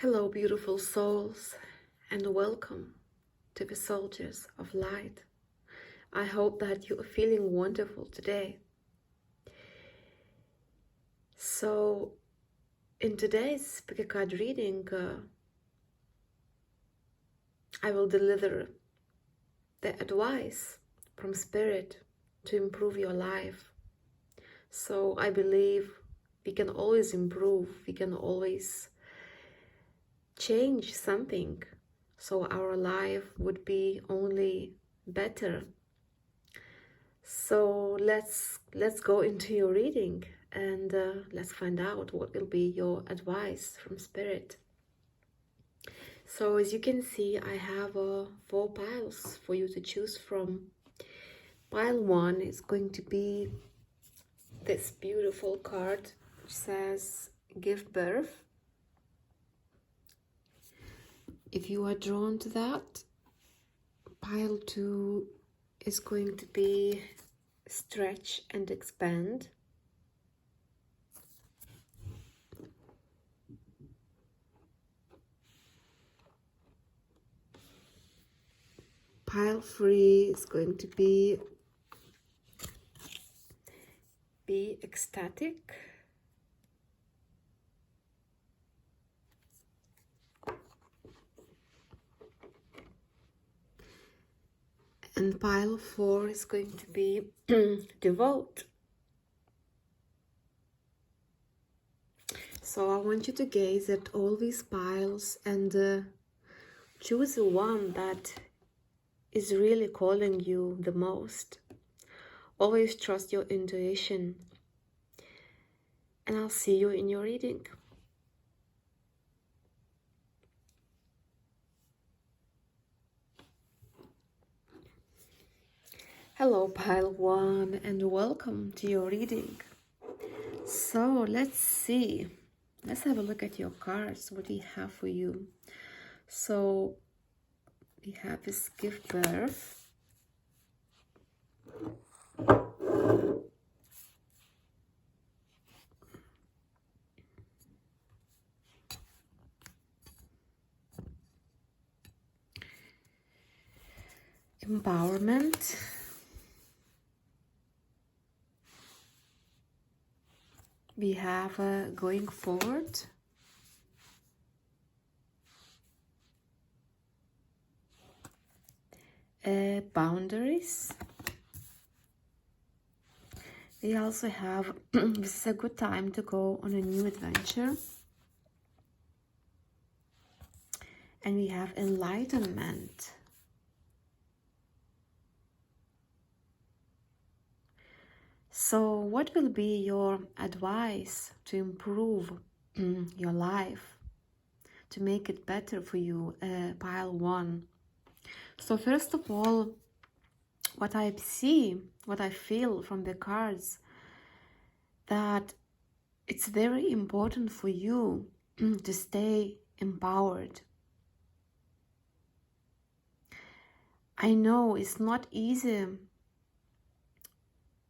Hello, beautiful souls, and welcome to the Soldiers of Light. I hope that you are feeling wonderful today. So, in today's pick a card reading, I will deliver the advice from Spirit to improve your life. So, I believe we can always improve, we can always change something, so our life would be only better. So let's go into your reading and let's find out what will be your advice from Spirit. So as you can see, I have 4 piles for you to choose from. Pile 1 is going to be this beautiful card which says give birth. If you are drawn to that, pile 2 is going to be stretch and expand. Pile 3 is going to be ecstatic. And pile 4 is going to be devote. So I want you to gaze at all these piles and choose the one that is really calling you the most. Always trust your intuition. And I'll see you in your reading. Hello, pile 1, and welcome to your reading. So let's see. Let's have a look at your cards, what we have for you. So we have this give birth. Empowerment. We have going forward. Boundaries. We also have this is a good time to go on a new adventure. And we have enlightenment. So what will be your advice to improve your life, to make it better for you, pile 1? So first of all, what I see, what I feel from the cards, that it's very important for you to stay empowered. I know it's not easy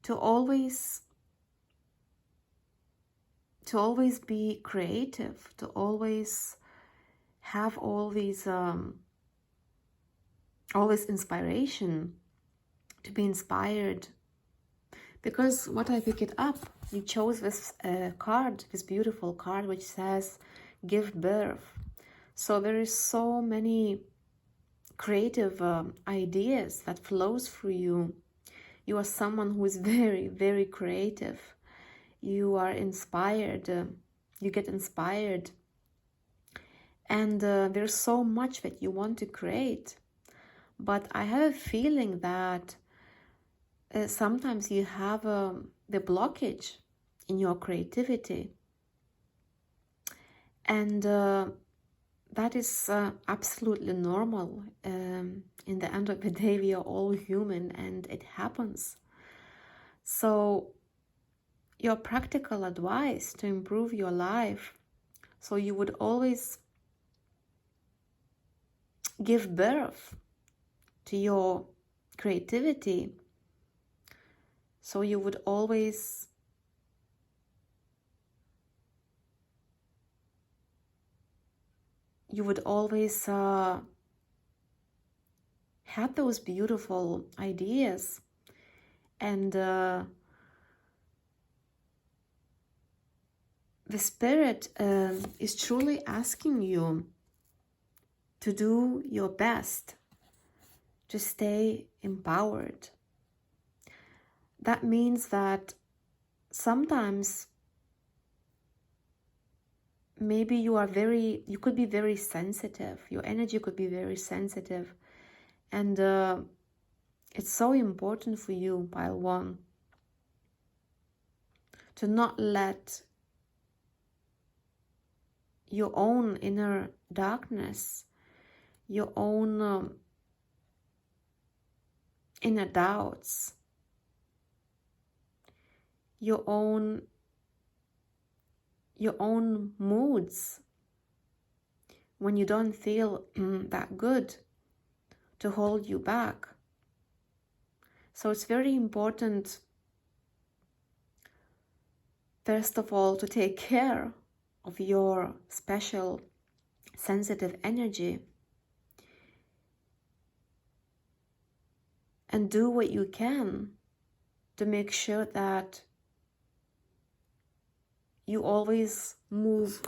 to always be creative, to always have all these always inspiration, to be inspired. Because what I pick it up, you chose this card, this beautiful card which says give birth. So there is so many creative ideas that flows through you. You are someone who is very, very creative. You are inspired, you get inspired, and there's so much that you want to create. But I have a feeling that sometimes you have the blockage in your creativity, and that is absolutely normal. In the end of the day, we are all human and it happens. So your practical advice to improve your life, so you would always give birth to your creativity, so you would always you would always have those beautiful ideas, and the Spirit is truly asking you to do your best to stay empowered. That means that sometimes maybe you could be very sensitive. Your energy could be very sensitive. And it's so important for you, pile one, to not let your own inner darkness, your own inner doubts, your own moods, when you don't feel that good, to hold you back. So it's very important, first of all, to take care of your special sensitive energy and do what you can to make sure that you always move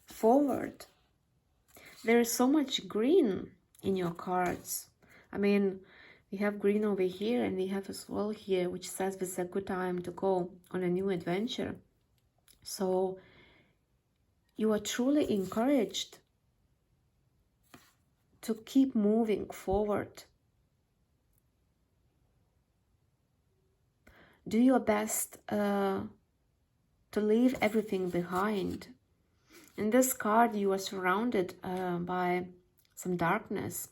forward. There is so much green in your cards. I mean, we have green over here, and we have as well here, which says this is a good time to go on a new adventure. So you are truly encouraged to keep moving forward. Do your best to leave everything behind. In this card, you are surrounded by some darkness.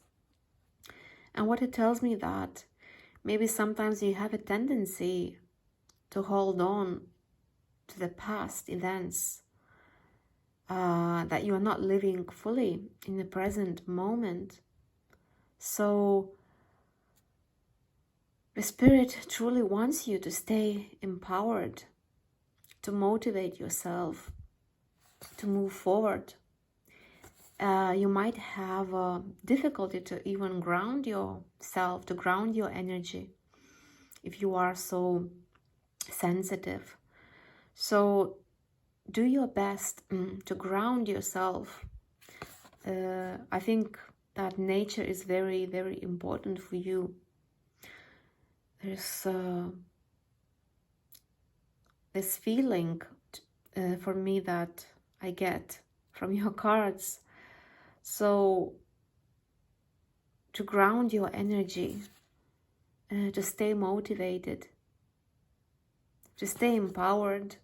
And what it tells me that maybe sometimes you have a tendency to hold on to the past events, that you are not living fully in the present moment. So the Spirit truly wants you to stay empowered, to motivate yourself, to move forward. You might have difficulty to even ground yourself, to ground your energy, if you are so sensitive. So do your best to ground yourself. I think that nature is very, very important for you. There's this feeling for me that I get from your cards. So to ground your energy, to stay motivated, to stay empowered,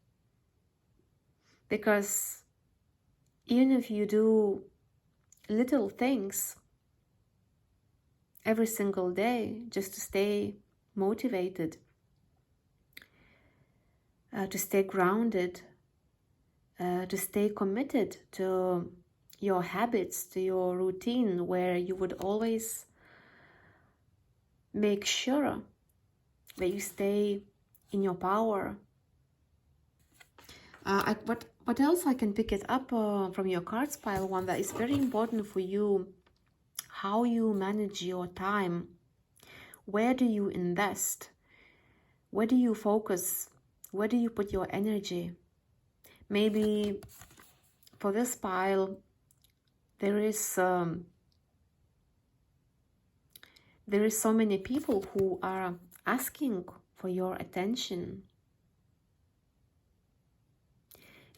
because even if you do little things every single day just to stay motivated, to stay grounded, to stay committed to your habits, to your routine, where you would always make sure that you stay in your power. What else I can pick it up from your cards pile one that is very important for you, how you manage your time. Where do you invest? Where do you focus? Where do you put your energy? Maybe for this pile, there is so many people who are asking for your attention.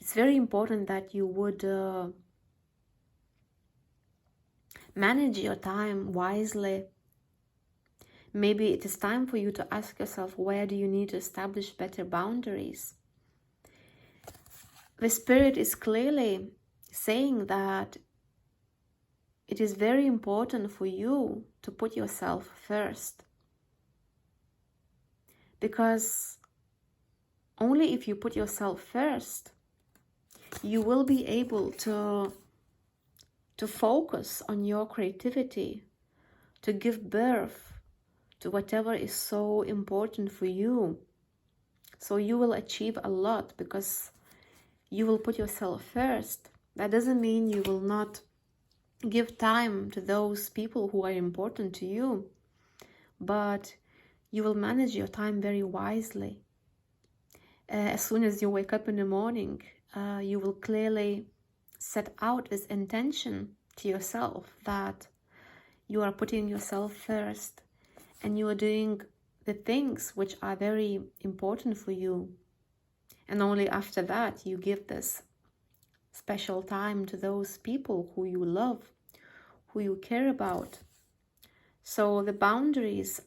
It's very important that you would manage your time wisely. Maybe it is time for you to ask yourself, where do you need to establish better boundaries? The Spirit is clearly saying that it is very important for you to put yourself first. Because only if you put yourself first, you will be able to focus on your creativity, to give birth to whatever is so important for you. So you will achieve a lot because you will put yourself first. That doesn't mean you will not Give time to those people who are important to you, but you will manage your time very wisely. As soon as you wake up in the morning, you will clearly set out this intention to yourself that you are putting yourself first and you are doing the things which are very important for you. And only after that you give this special time to those people who you love, who you care about. So the boundaries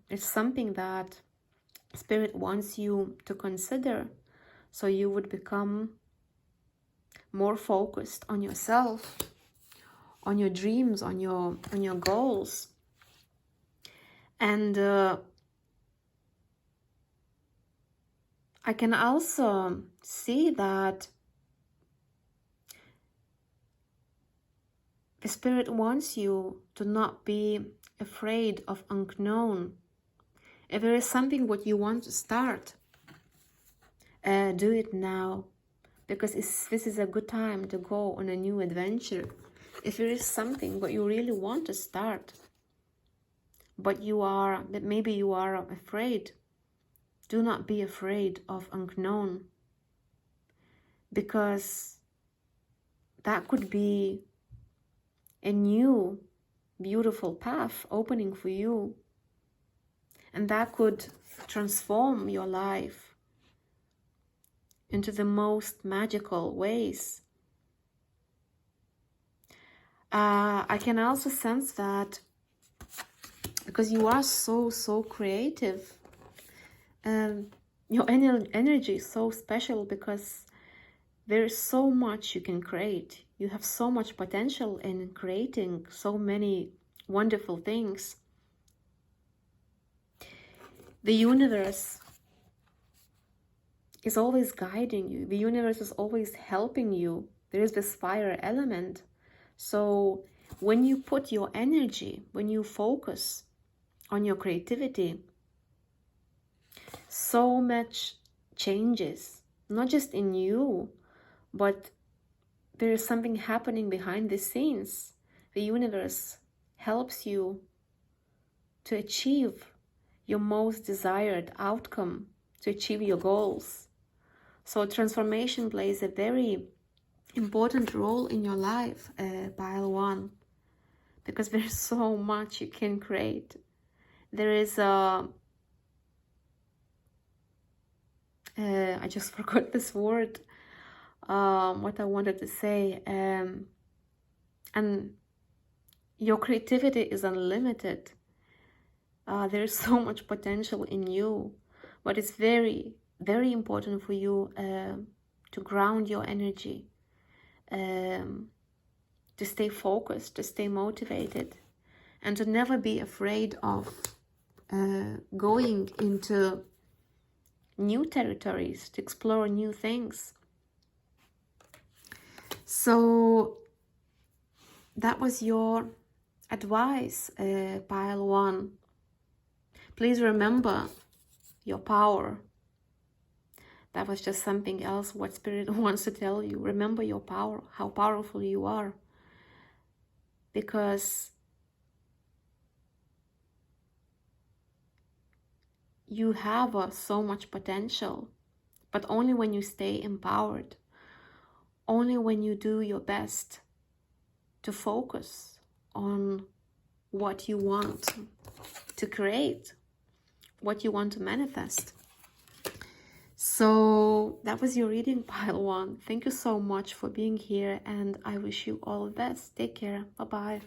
is something that Spirit wants you to consider, so you would become more focused on yourself, on your dreams, on your goals. And I can also see that the Spirit wants you to not be afraid of unknown. If there is something what you want to start, do it now, because this is a good time to go on a new adventure. If there is something what you really want to start, but maybe you are afraid, do not be afraid of unknown, because that could be a new beautiful path opening for you, and that could transform your life into the most magical ways. I can also sense that because you are so creative, your energy is so special, because there is so much you can create. You have so much potential in creating so many wonderful things. The universe is always guiding you. The universe is always helping you. There is this fire element. So when you put your energy, when you focus on your creativity, so much changes, not just in you, but there is something happening behind the scenes. The universe helps you to achieve your most desired outcome, to achieve your goals. So transformation plays a very important role in your life, Pile 1, because there's so much you can create. There is I just forgot this word, what I wanted to say, and your creativity is unlimited. There's so much potential in you, but it's very important for you to ground your energy, to stay focused, to stay motivated, and to never be afraid of going into new territories, to explore new things. So that was your advice, Pile 1. Please remember your power. That was just something else what Spirit wants to tell you. Remember your power, how powerful you are. Because you have so much potential, but only when you stay empowered, only when you do your best to focus on what you want to create, what you want to manifest. So that was your reading, Pile 1. Thank you so much for being here, and I wish you all the best. Take care. Bye-bye.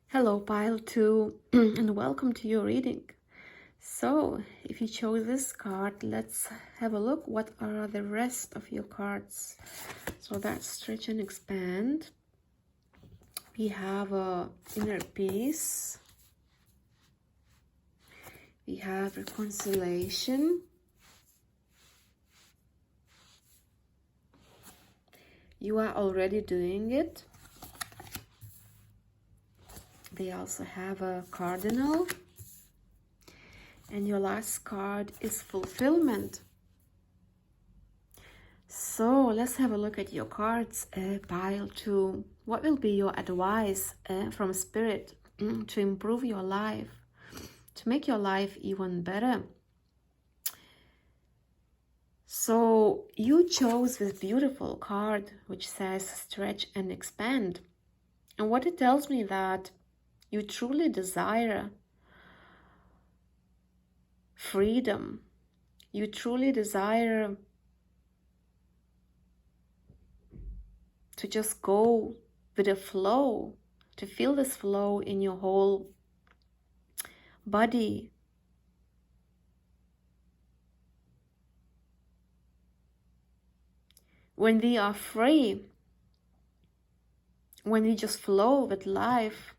Hello, Pile 2, and welcome to your reading. So, if you chose this card, let's have a look. What are the rest of your cards? So that's Stretch and Expand. We have Inner Peace. We have Reconciliation. You are already doing it. they also have a cardinal. And your last card is fulfillment. So let's have a look at your cards, pile 2. What will be your advice from Spirit to improve your life, to make your life even better? So you chose this beautiful card which says stretch and expand. And what it tells me that you truly desire freedom. You truly desire to just go with the flow, to feel this flow in your whole body. When we are free, when we just flow with life,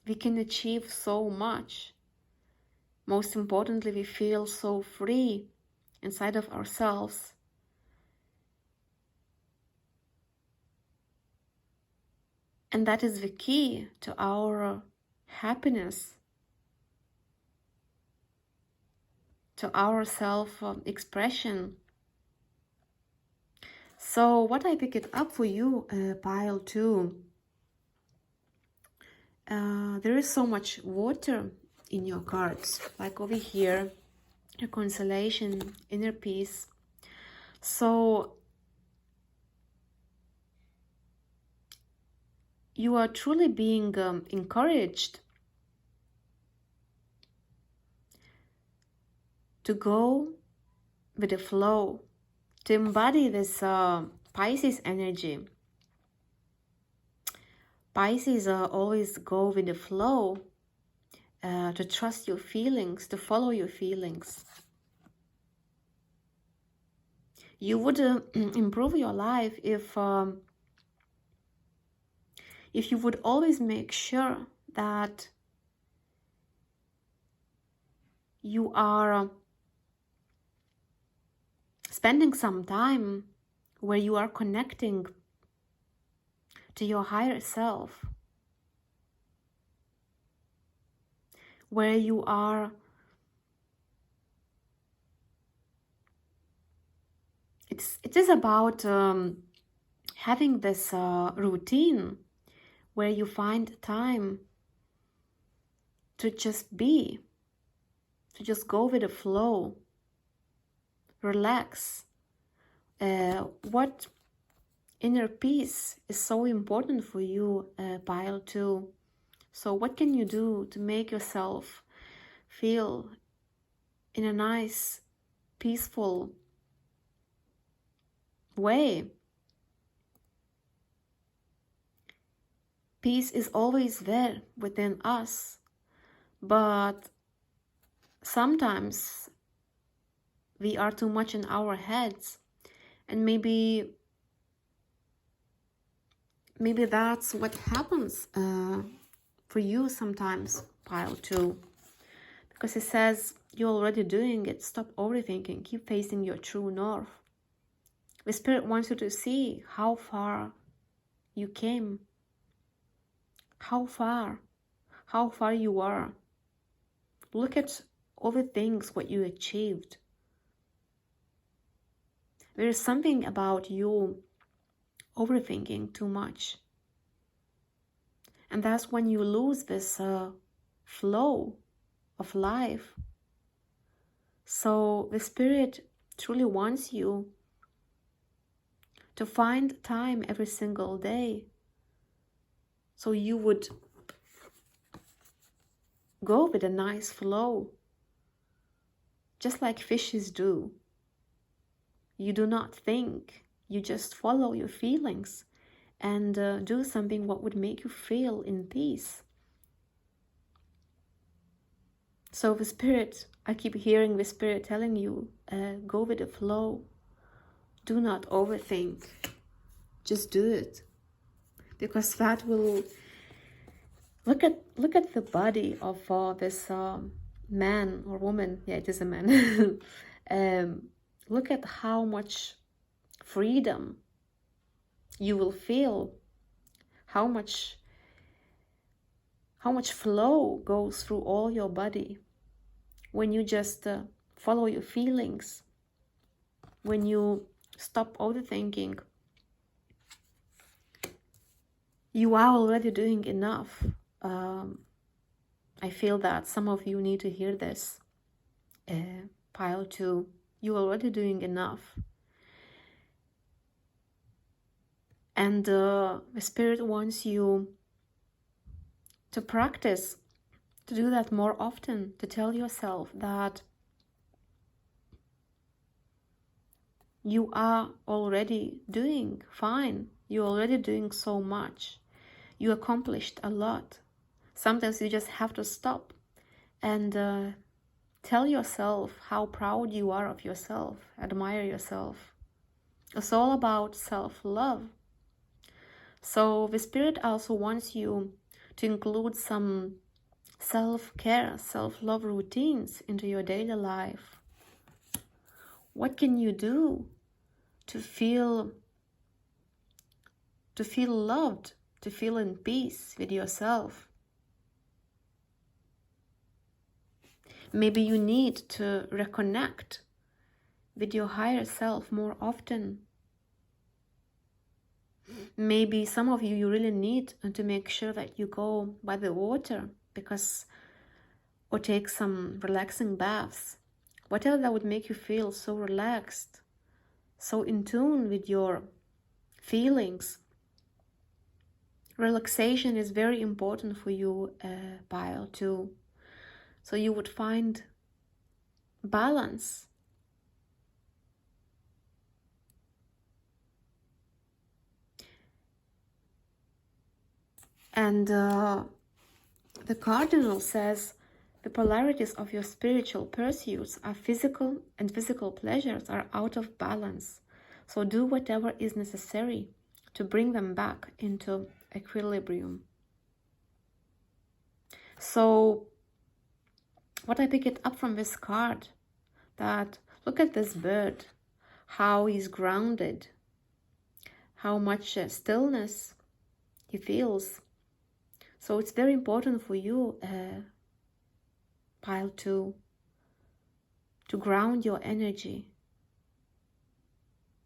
we can achieve so much. Most importantly, we feel so free inside of ourselves. And that is the key to our happiness, to our self-expression. So what I pick it up for you, pile 2, there is so much water in your cards, like over here, reconciliation, inner peace. So you are truly being encouraged to go with the flow, to embody this Pisces energy. Pisces always go with the flow, to trust your feelings, to follow your feelings. You would improve your life if you would always make sure that you are spending some time where you are connecting to your higher self, where you are it is about having this routine where you find time to just be, to just go with the flow, relax. What inner peace is so important for you, pile 2. So what can you do to make yourself feel in a nice, peaceful way? Peace is always there within us, but sometimes we are too much in our heads, and maybe that's what happens for you sometimes, pile 2, because it says you're already doing it. Stop overthinking, keep facing your true north. The Spirit wants you to see how far you came, how far you are. Look at all the things what you achieved. There is something about you overthinking too much, and that's when you lose this flow of life. So the Spirit truly wants you to find time every single day, so you would go with a nice flow, just like fishes do. You do not think, you just follow your feelings and do something what would make you feel in peace. So the Spirit, I keep hearing the Spirit telling you, go with the flow. Do not overthink. Just do it. Because that will... Look at the body of this man or woman. Yeah, it is a man. Look at how much freedom you will feel, how much how much flow goes through all your body when you just follow your feelings, when you stop overthinking. You are already doing enough. I feel that some of you need to hear this. Pile 2, you're already doing enough. And the Spirit wants you to practice, to do that more often, to tell yourself that you are already doing fine. You're already doing so much. You accomplished a lot. Sometimes you just have to stop and tell yourself how proud you are of yourself, admire yourself. It's all about self-love. So the Spirit also wants you to include some self-care, self-love routines into your daily life. What can you do to feel loved, to feel in peace with yourself? Maybe you need to reconnect with your higher self more often. Maybe some of you really need to make sure that you go by the water or take some relaxing baths. Whatever that would make you feel so relaxed, so in tune with your feelings. Relaxation is very important for you, Pile 2. So you would find balance. And the Cardinal says, the polarities of your spiritual pursuits are physical, and physical pleasures are out of balance. So do whatever is necessary to bring them back into equilibrium. So what I pick it up from this card, that look at this bird, how he's grounded, how much stillness he feels. So it's very important for you, Pile 2, to ground your energy,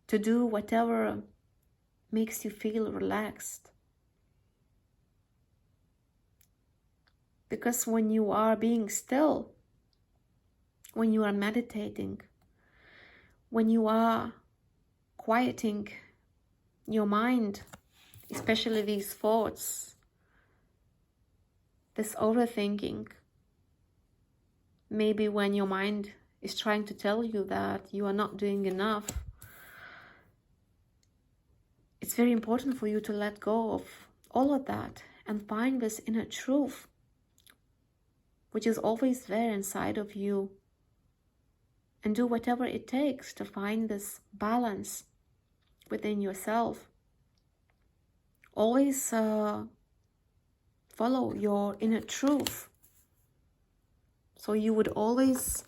to do whatever makes you feel relaxed. Because when you are being still, when you are meditating, when you are quieting your mind, especially these thoughts, this overthinking, maybe when your mind is trying to tell you that you are not doing enough, it's very important for you to let go of all of that and find this inner truth, which is always there inside of you, and do whatever it takes to find this balance within yourself. Always follow your inner truth. So you would always,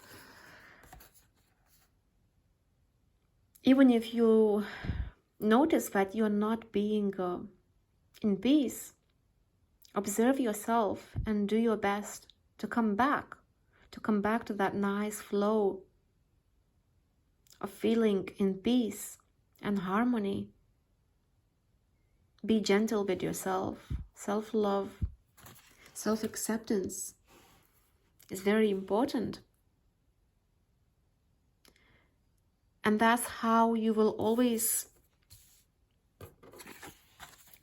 even if you notice that you're not being in peace, observe yourself and do your best to come back to that nice flow of feeling in peace and harmony. Be gentle with yourself. Self-love, self-acceptance is very important. And that's how you will always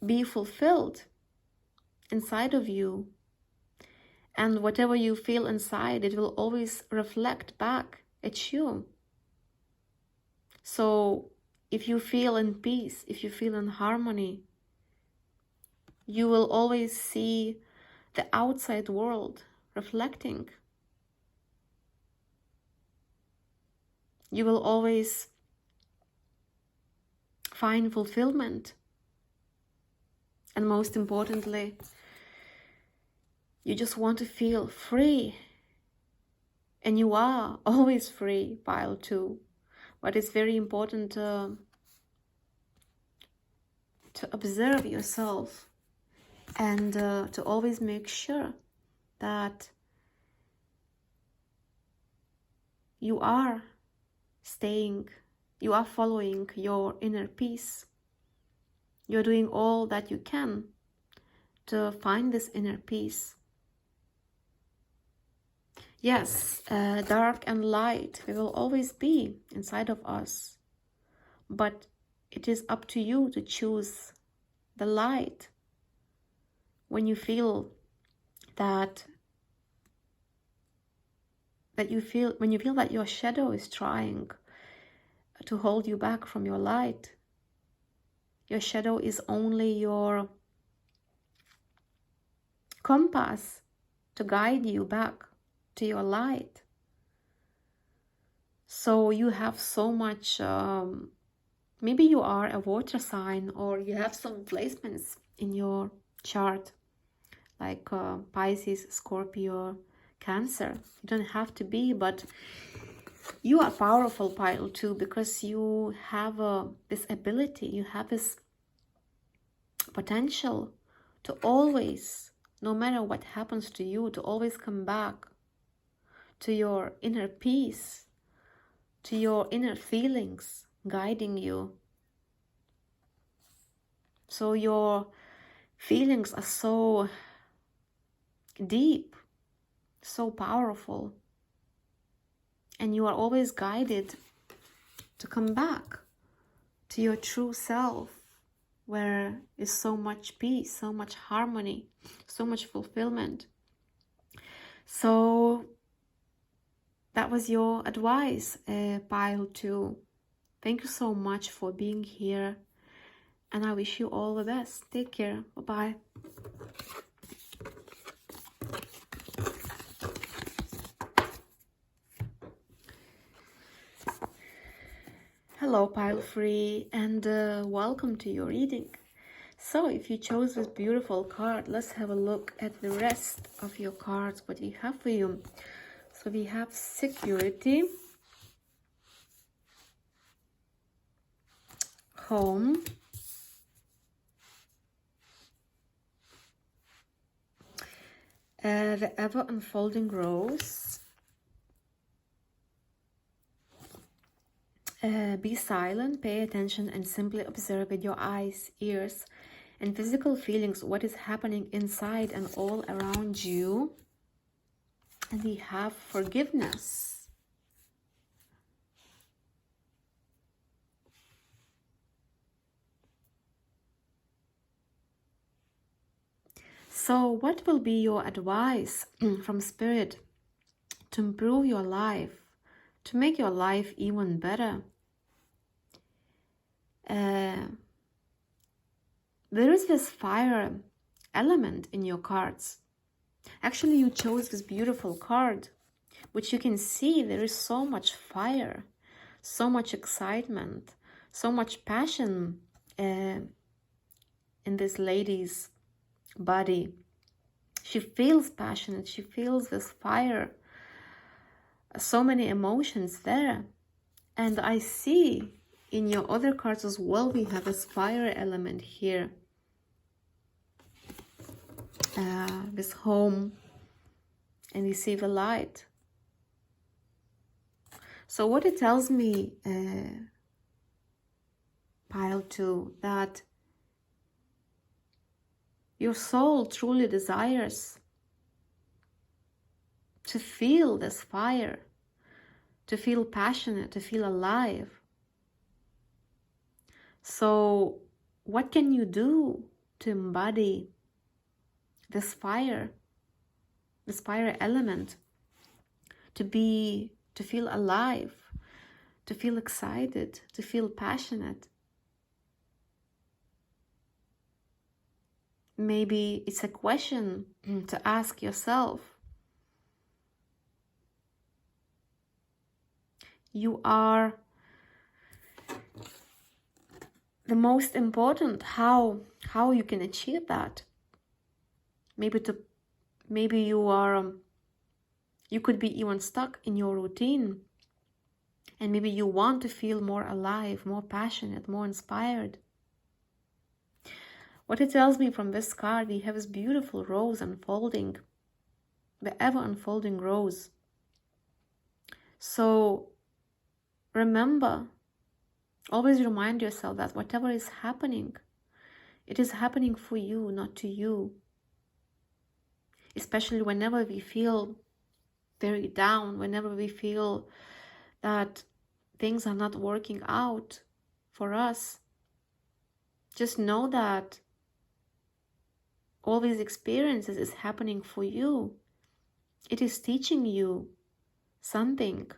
be fulfilled inside of you. And whatever you feel inside, it will always reflect back at you. So if you feel in peace, if you feel in harmony, you will always see the outside world reflecting. You will always find fulfillment. And most importantly, you just want to feel free. And you are always free, Pile 2. But it's very important to observe yourself and to always make sure that you are you are following your inner peace. You're doing all that you can to find this inner peace. Yes, dark and light, they will always be inside of us, but it is up to you to choose the light when you feel that when you feel that your shadow is trying to hold you back from your light. Your shadow is only your compass to guide you back to your light. So you have so much, maybe you are a water sign, or you have some placements in your chart like Pisces, Scorpio, Cancer. You don't have to be, but you are powerful, Pile, too, because you have this ability, you have this potential to always, no matter what happens to you, to always come back to your inner peace, to your inner feelings guiding you. So your feelings are so deep, so powerful, and you are always guided to come back to your true self, where is so much peace, so much harmony, so much fulfillment. So that was your advice, Pile 2. Thank you so much for being here, and I wish you all the best. Take care. Bye-bye. Hello, Pile 3, and welcome to your reading. So if you chose this beautiful card, let's have a look at the rest of your cards, what we have for you. So we have security, home, the ever unfolding rose, be silent, pay attention, and simply observe with your eyes, ears, and physical feelings what is happening inside and all around you. And we have forgiveness. So what will be your advice from Spirit to improve your life, to make your life even better? There is this fire element in your cards. Actually, you chose this beautiful card, which you can see there is so much fire, so much excitement, so much passion in this lady's body. She feels passionate, she feels this fire, so many emotions there. And I see in your other cards as well, we have this fire element here. This home, and we see the light. So what it tells me, Pile 2, that your soul truly desires to feel this fire, to feel passionate, to feel alive. So what can you do to embody this fire element, to feel alive, to feel excited, to feel passionate? Maybe it's a question to ask yourself. You are the most important. How you can achieve that? Maybe you are you could be even stuck in your routine, and maybe you want to feel more alive, more passionate, more inspired. What it tells me from this card, we have this beautiful rose unfolding, the ever unfolding rose. So remember, always remind yourself that whatever is happening, it is happening for you, not to you. Especially whenever we feel very down, whenever we feel that things are not working out for us, just know that all these experiences is happening for you. It is teaching you something.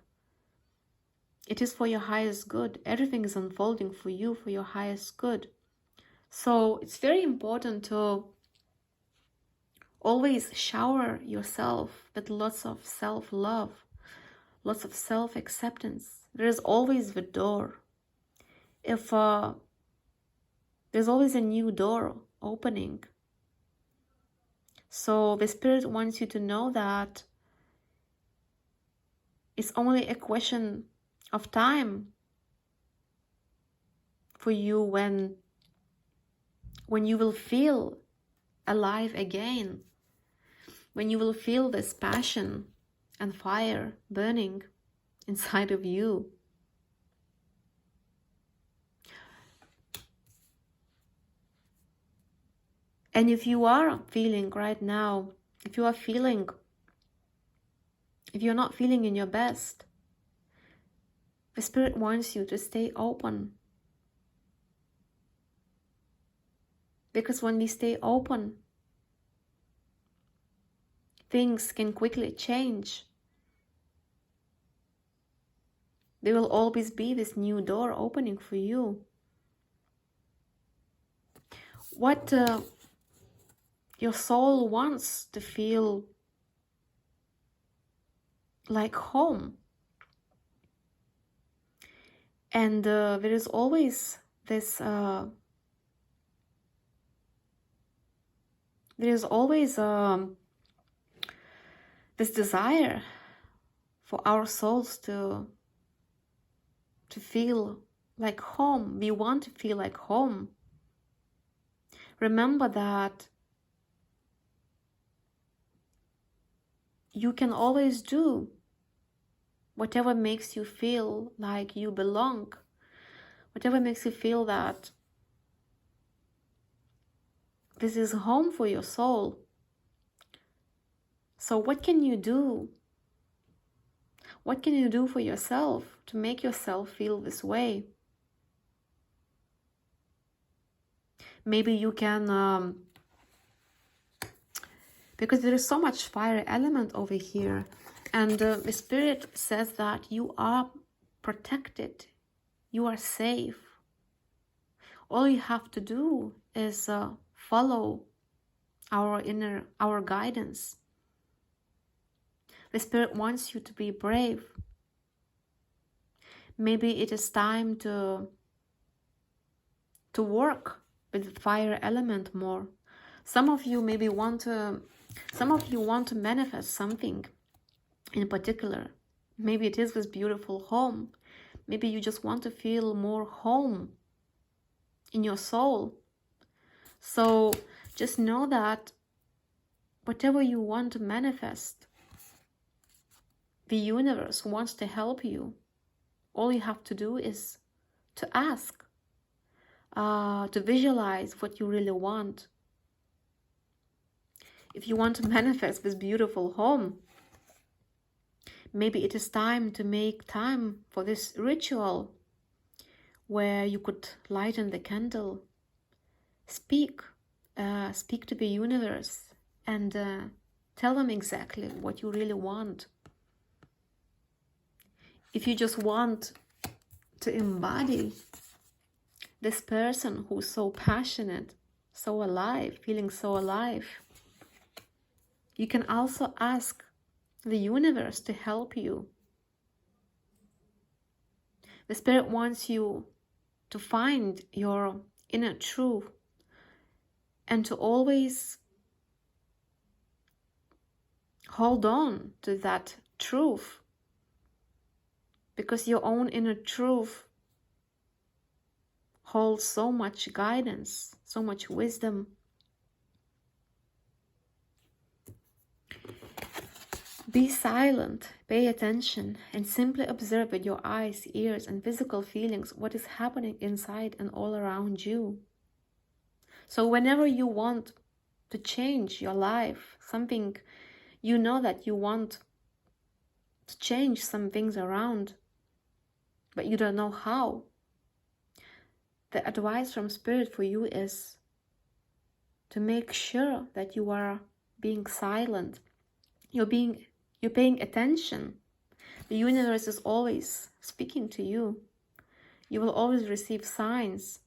It is for your highest good. Everything is unfolding for you, for your highest good. So it's very important to always shower yourself with lots of self-love, lots of self-acceptance. There is always the door. If there's always a new door opening. So the Spirit wants you to know that it's only a question of time for you when you will feel alive again, when you will feel this passion and fire burning inside of you. And if you are feeling right now, if you're not feeling in your best, the Spirit wants you to stay open. Because when we stay open, things can quickly change. There will always be this new door opening for you. What your soul wants to feel like home. And there is always this this desire for our souls to feel like home. We want to feel like home. Remember that you can always do whatever makes you feel like you belong, whatever makes you feel that this is home for your soul. So what can you do? What can you do for yourself to make yourself feel this way? Maybe you can, because there is so much fire element over here, and the Spirit says that you are protected, you are safe. All you have to do is follow our guidance. The Spirit wants you to be brave. Maybe it is time to work with the fire element more. Some of you want to manifest something in particular. Maybe it is this beautiful home. Maybe you just want to feel more home in your soul. So just know that whatever you want to manifest, the universe wants to help you. All you have to do is to ask, to visualize what you really want. If you want to manifest this beautiful home, maybe it is time to make time for this ritual where you could lighten the candle, speak to the universe, and tell them exactly what you really want. If you just want to embody this person who's so passionate, so alive, feeling so alive, you can also ask the universe to help you. The Spirit wants you to find your inner truth and to always hold on to that truth, because your own inner truth holds so much guidance, so much wisdom. Be silent, pay attention, and simply observe with your eyes, ears, and physical feelings what is happening inside and all around you. So whenever you want to change your life, something you know that you want to change some things around, but you don't know how, the advice from Spirit for you is to make sure that you are being silent. You're paying attention. The universe is always speaking to you. You will always receive signs.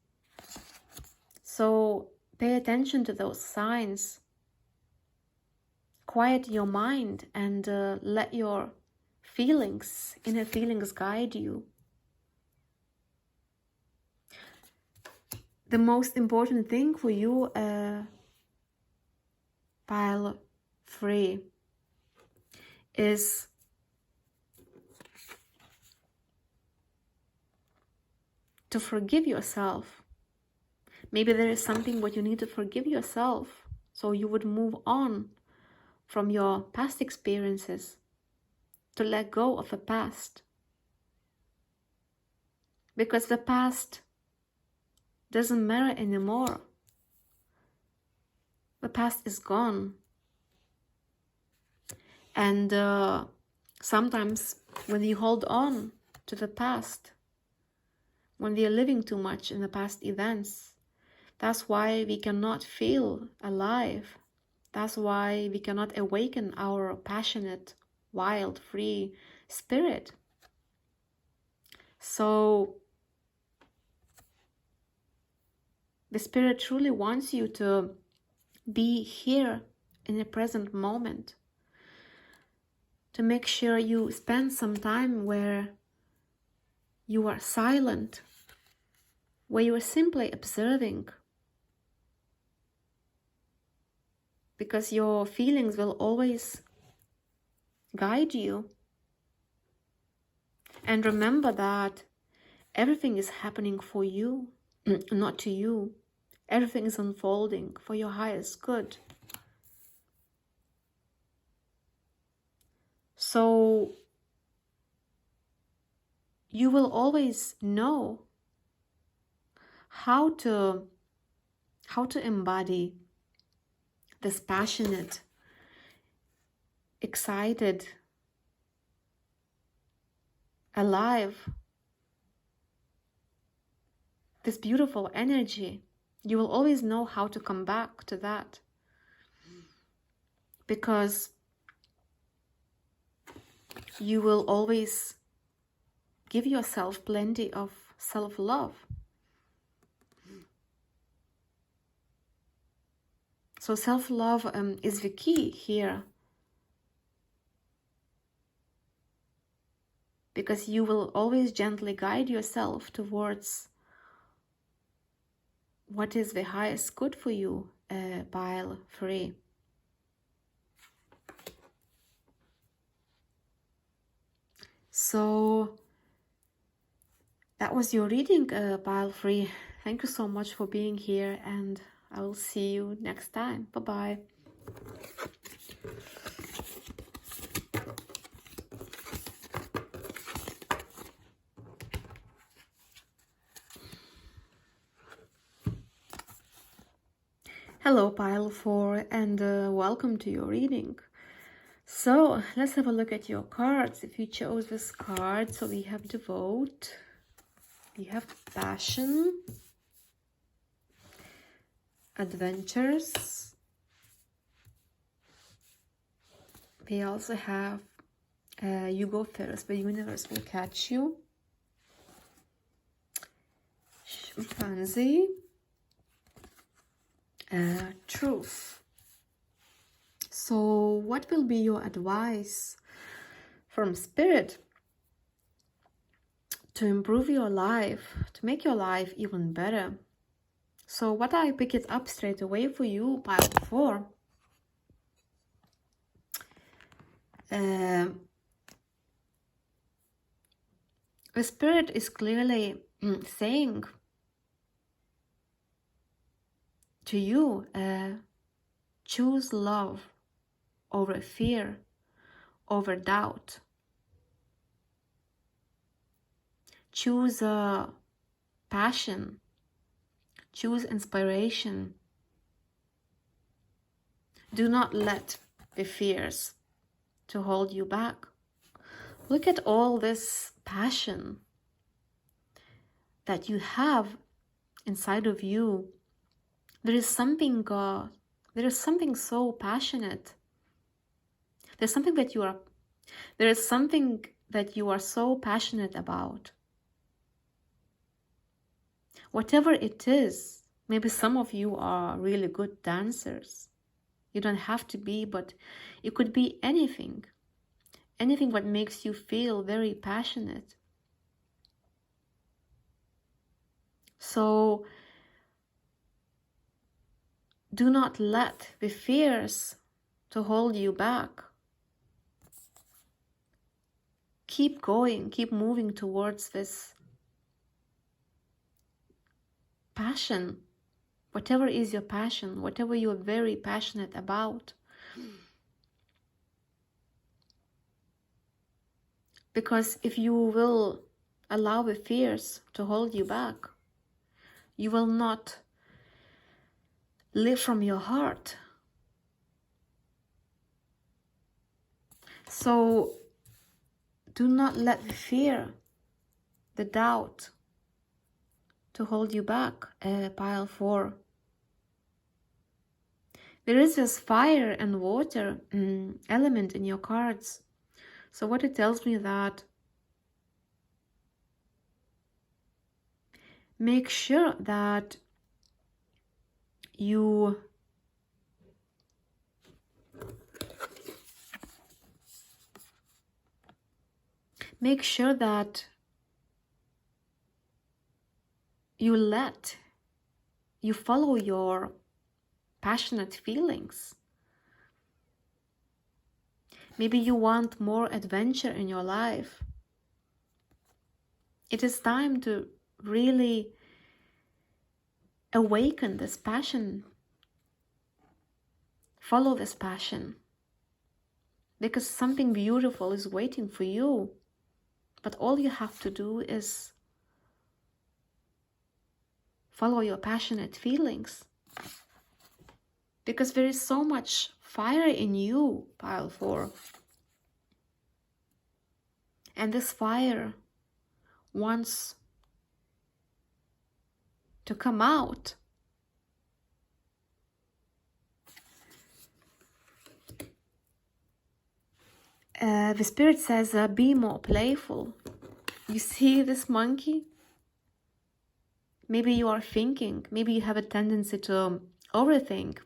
So pay attention to those signs. Quiet your mind and let your feelings, inner feelings, guide you. The most important thing for you, pile 3, is to forgive yourself. Maybe there is something what you need to forgive yourself, so you would move on from your past experiences, to let go of the past. Because the past doesn't matter anymore. The past is gone. And sometimes when you hold on to the past, when we are living too much in the past events, that's why we cannot feel alive. That's why we cannot awaken our passionate, wild, free spirit. So the Spirit truly wants you to be here in the present moment, to make sure you spend some time where you are silent, where you are simply observing, because your feelings will always guide you. And remember that everything is happening for you, not to you. Everything is unfolding for your highest good. So you will always know how to embody this passionate, excited, alive, this beautiful energy. You will always know how to come back to that, because you will always give yourself plenty of self-love. So self-love is the key here, because you will always gently guide yourself towards what is the highest good for you, pile 3. So that was your reading, pile 3. Thank you so much for being here, and I will see you next time. Bye-bye. Hello, pile 4, and welcome to your reading. So let's have a look at your cards. If you chose this card, so we have Devote, we have Passion, Adventures, we also have You Go First, the Universe Will Catch You, Chimpanzee, Truth. So what will be your advice from Spirit to improve your life, to make your life even better? So what I pick it up straight away for you, pile 4. The Spirit is clearly saying to you, choose love over fear, over doubt. Choose passion. Choose inspiration. Do not let the fears to hold you back. Look at all this passion that you have inside of you. There is something so passionate. There is something that you are so passionate about. Whatever it is, maybe some of you are really good dancers. You don't have to be, but it could be anything. Anything that makes you feel very passionate. So do not let the fears to hold you back. Keep going, keep moving towards this passion. Whatever is your passion, whatever you're very passionate about. Because if you will allow the fears to hold you back, you will not live from your heart. So do not let the fear, the doubt, to hold you back, pile 4. There is this fire and water element in your cards. So what it tells me that make sure that you you follow your passionate feelings. Maybe you want more adventure in your life. It is time to really awaken this passion. Follow this passion. Because something beautiful is waiting for you. But all you have to do is follow your passionate feelings. Because there is so much fire in you, pile 4. And this fire wants to come out. The spirit says, be more playful. You see this monkey? Maybe you are thinking, maybe you have a tendency to overthink,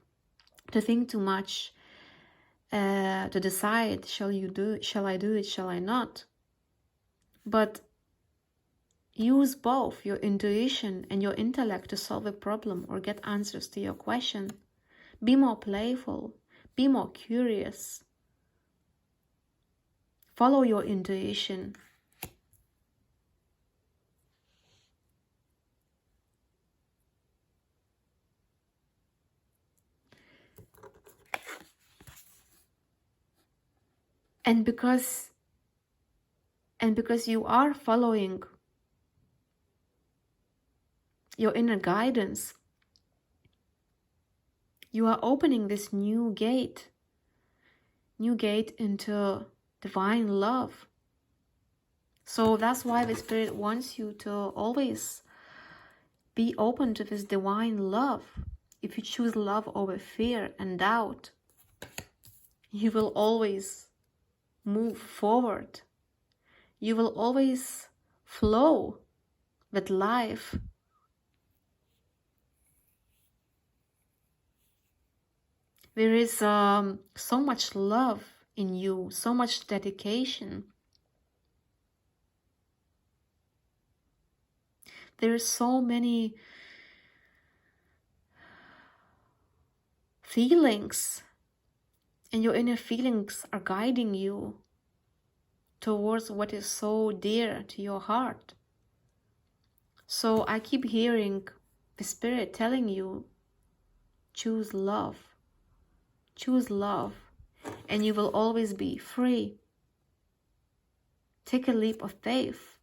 to think too much, to decide, shall I do it, shall I not? But use both your intuition and your intellect to solve a problem or get answers to your question. Be more playful, be more curious. Follow your intuition. And because you are following your inner guidance, you are opening this new gate into divine love. So that's why the Spirit wants you to always be open to this divine love. If you choose love over fear and doubt, you will always move forward. You will always flow with life. There is so much love in you, so much dedication. There are so many feelings, and your inner feelings are guiding you towards what is so dear to your heart. So I keep hearing the Spirit telling you choose love. Choose love, and you will always be free. Take a leap of faith.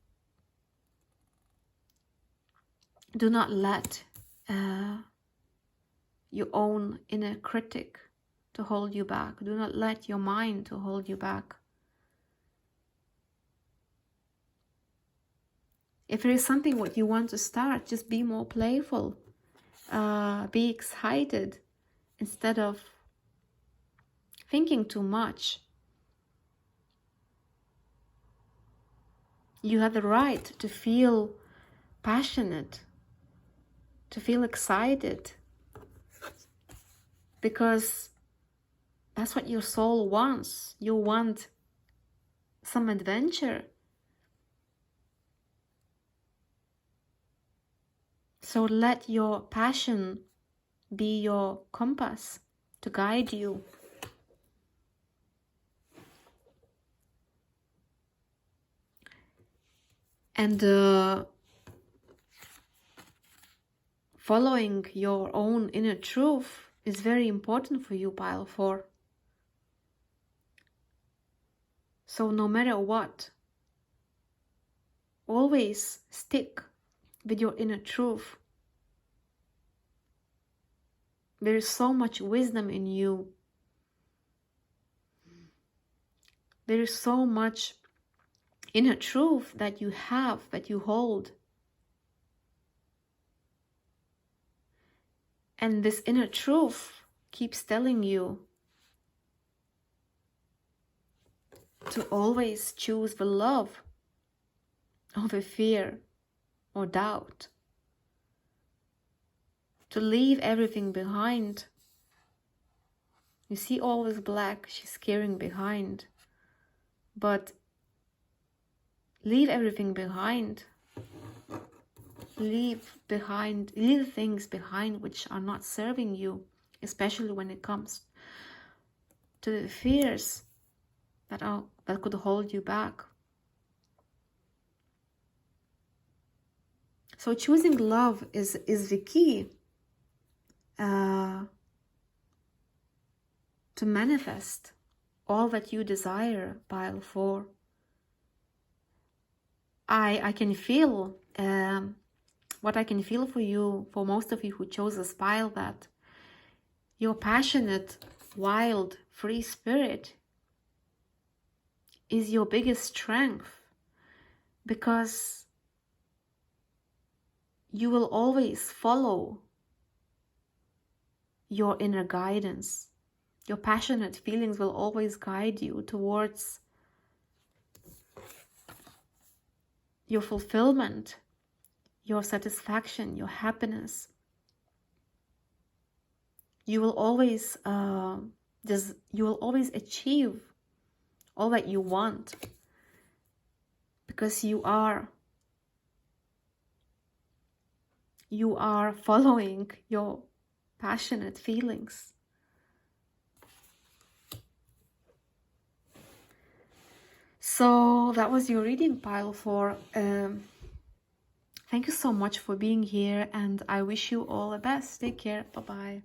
Do not let your own inner critic to hold you back. Do not let your mind to hold you back. If there is something what you want to start, just be more playful. Be excited instead of thinking too much. You have the right to feel passionate, to feel excited, because that's what your soul wants. You want some adventure. So let your passion be your compass to guide you. And following your own inner truth is very important for you, pile 4. So no matter what, always stick with your inner truth. There is so much wisdom in you. There is so much inner truth that you have, that you hold. And this inner truth keeps telling you to always choose the love over fear or doubt. To leave everything behind. You see all this black she's carrying behind. But leave everything behind. Leave things behind which are not serving you, especially when it comes to the fears that could hold you back. So choosing love is the key to manifest all that you desire, pile 4. I can feel what I can feel for you, for most of you who chose this pile, that your passionate, wild, free spirit is your biggest strength, because you will always follow your inner guidance. Your passionate feelings will always guide you towards your fulfillment, your satisfaction, your happiness. You will always achieve all that you want, because you are following your passionate feelings. So that was your reading, pile 4. Thank you so much for being here, and I wish you all the best. Take care. Bye-bye.